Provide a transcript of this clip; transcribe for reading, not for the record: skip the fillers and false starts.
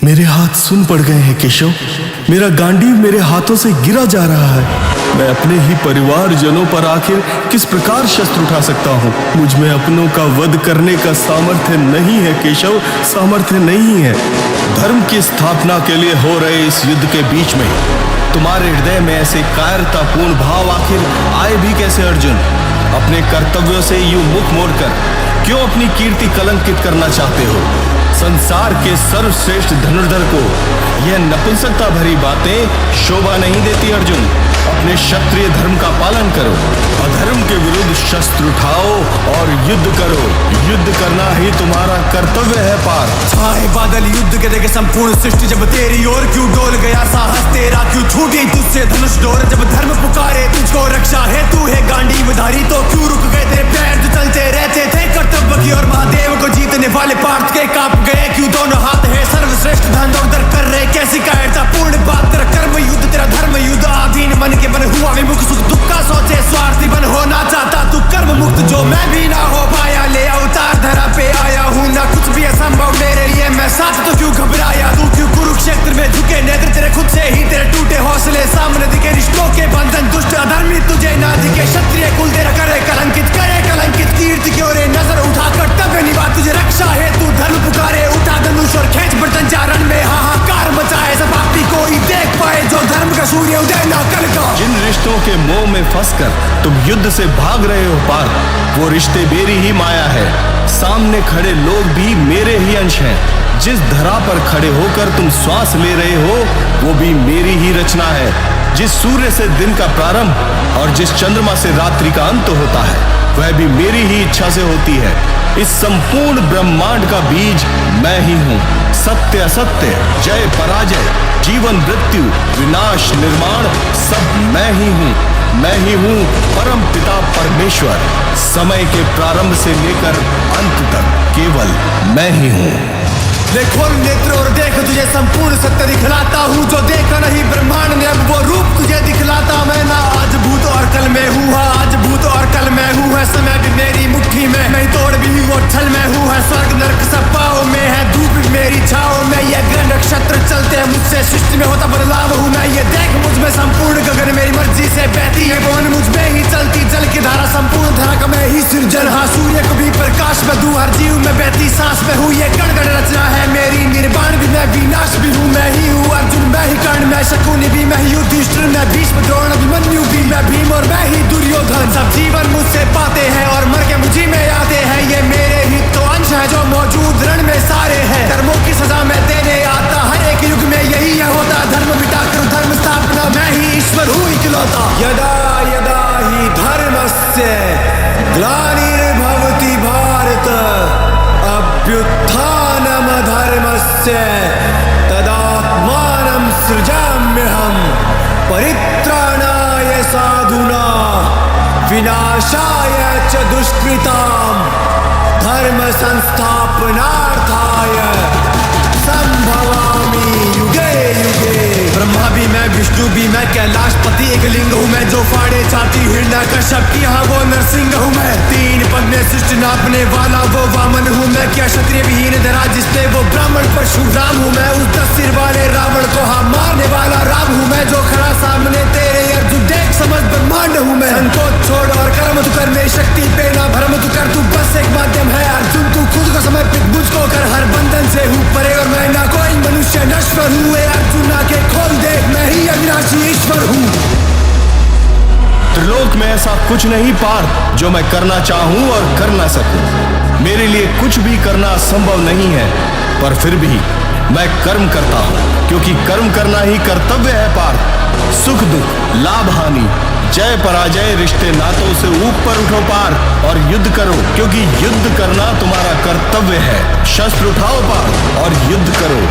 मेरे हाथ सुन पड़ गए हैं केशव। मेरा गांडीव मेरे हाथों से गिरा जा रहा है। मैं अपने ही परिवारजनों पर आखिर किस प्रकार शस्त्र उठा सकता हूँ? मुझ में अपनों का वध करने का सामर्थ्य नहीं है केशव, सामर्थ्य नहीं है। धर्म की स्थापना के लिए हो रहे इस युद्ध के बीच में तुम्हारे हृदय में ऐसे कायरतापूर्ण भाव आखिर आए भी कैसे अर्जुन? अपने कर्तव्यों से यूं मुख मोड़कर क्यों अपनी कीर्ति कलंकित करना चाहते हो? संसार के सर्वश्रेष्ठ धनुर्धर को यह नपुंसकता भरी बातें शोभा नहीं देती अर्जुन। अपने क्षत्रिय धर्म का पालन करो, अधर्म के विरुद्ध शस्त्र उठाओ और युद्ध करो। युद्ध करना ही तुम्हारा कर्तव्य है पार्थ। छाए बादल युद्ध के देखे संपूर्ण सृष्टि, जब तेरी ओर क्यों डोल गया साहस तेरा, क्यों छूटी तुझसे धनुष डोर? जब धर्म पुकारे तुझको रक्षा है, तू है गांडीवधारी, तो क्यों रुक गए तेरे पैर जो चलते रहते थे कर्तव्य की ओर? महादेव को जीतने वाले पार्थ के कांप गए, क्यों दोनों हाथ है सर्वश्रेष्ठ धन दौड़ कर रहे? कैसी कायरतापूर्ण बात, तेरा कर्म युद्ध तेरा धर्म युद्ध, आधीन मन के बन हुआ विमुख, सुख दुख का सोचे स्वार्थी बन होना चाहता तू कर्म मुक्त, जो मैं भी ना हो पाया। ले अवतार धरा पे आया हूँ, ना कुछ भी असंभव मेरे लिए, मैं साथ तो क्यों घबराया? तू क्यों कुरुक्षेत्र में झुके नेत्र, तेरे खुद से ही तेरे टूटे हौसले, सामने दिखे रिश्तों के बंधन, दुष्ट अधर्मी तुझे ना दिखे, क्षत्रिय कुल तेरा करे कलंकित कीर्ति की ओर नजर उठा कर्तव्य निभा, तुझे रक्षा है तू धर्म पुकारे, उठा धनुष और खेच बर्तन चारण में हाहाकार मचाए, सब पापी कोई देख पाए जो धर्म का सूर्य उदय ना कर का। जिन रिश्तों के मोह में फंसकर तुम युद्ध से भाग रहे हो पार्थ, वो रिश्ते मेरी ही माया है। सामने खड़े लोग भी मेरे ही अंश हैं। जिस धरा पर खड़े होकर तुम श्वास ले रहे हो वो भी मेरी ही रचना है। जिस सूर्य से दिन का प्रारंभ और जिस चंद्रमा से रात्रि का अंत होता है वह भी मेरी ही इच्छा से होती है। इस संपूर्ण ब्रह्मांड का बीज मैं ही हूँ। सत्य असत्य, जय पराजय, जीवन मृत्यु, विनाश निर्माण, सब मैं ही हूँ। मैं ही हूँ परम पिता परमेश्वर। समय के प्रारंभ से लेकर अंत तक केवल मैं ही हूँ। ले खोल नेत्र और देख, तुझे संपूर्ण सत्य दिखलाता हूँ, जो देखा नहीं ब्रह्मांड ने अब वो रूप तुझे दिखलाता मैं। ना आज भूत और कल मैं हूँ, आज भूत और कल मैं हूँ, है समय भी मेरी मुट्ठी में, मैं तोड़ भी हूँ और छल में हूँ, है स्वर्ग नरक सब पाँव में, है धूप भी मेरी छाओ में। ये ग्रह नक्षत्र चलते हैं मुझसे, सृष्टि में होता बदलाव हूँ मैं। ये देख मुझ में संपूर्ण गगन मेरी मर्जी से बहती है, पवन मुझ में ही चलती, जल की धारा संपूर्ण धारा का मैं ही सृजन। हाँ सूर्य को भी प्रकाश में दूं, हर जीव में बहती सांस में हूँ, ये गण गण रचना है मेरी, निर्वाण भी मैं, विनाश भी हूँ मैं ही हूँ। अर्जुन मैं ही कर्ण, मैं शकुनि भी, मैं ही युधिष्ठिर, मैं भीष्म द्रोण अभिमन्यु भी, मैं भीम और मैं ही दुर्योधन। सब जीवन मुझसे पाते हैं और मर के मुझी में आते हैं, ये मेरे ही तो अंश है जो मौजूद रण में सारे हैं। कर्मों की सजा मैं देने आता, हर एक युग में यही है होता, धर्म मिटा कर धर्म स्थापना, मैं ही ईश्वर हूँ इकलौता। यदा यदा ही धर्मस्य ग्लानिर्भवति भारत, अभ्युत्थानम धर्मस्य तदात्मानं सृजाम्यहम्, परित्राणाय साधूना विनाशाय च दुष्कृतां, धर्म संस्थापनार्थाय संभवामि युगे युगे। ब्रह्मा भी मैं, विष्णु भी मैं, कैलाशपति एक लिंग हूँ मैं, जो फाड़े छाती हिरण्यकश्यप की हाँ वो नरसिंह हूँ मैं। तीन पद में सृष्टि नापने वाला वो वामन हूँ मैं, क्या क्षत्रिय विहीन धरा जिसने वो ब्राह्मण परशुराम हूँ मैं। उस 10 सिर वाले रावण को हाँ मारने वाला राम हूँ मैं, जो खड़ा सामने तेरे अर्जुन देख समझ ब्रह्मांड हूँ मैं। संकोच छोड़ और कर्म तू कर, मेरी शक्ति पे ना भ्रम तू कर, तू बस एक माध्यम है अर्जुन, तू खुद को समर्पित मुझको कर, हर बंधन से हूँ परे और मैं ना कोई मनुष्य नश्वर हूँ। अर्जुन आके खोल देख, मैं ही अविनाशी ईश्वर हूँ। त्रिलोक में ऐसा कुछ नहीं पार्थ जो मैं करना चाहूं और कर ना सकूं। मेरे लिए कुछ भी करना संभव नहीं है, पर फिर भी मैं कर्म करता हूं, क्योंकि कर्म करना ही कर्तव्य है पार्थ। सुख दुख, लाभ हानि, जय पराजय, रिश्ते नातों से ऊपर उठो पार्थ और युद्ध करो, क्योंकि युद्ध करना तुम्हारा कर्तव्य है। शस्त्र उठाओ पार्थ और युद्ध करो।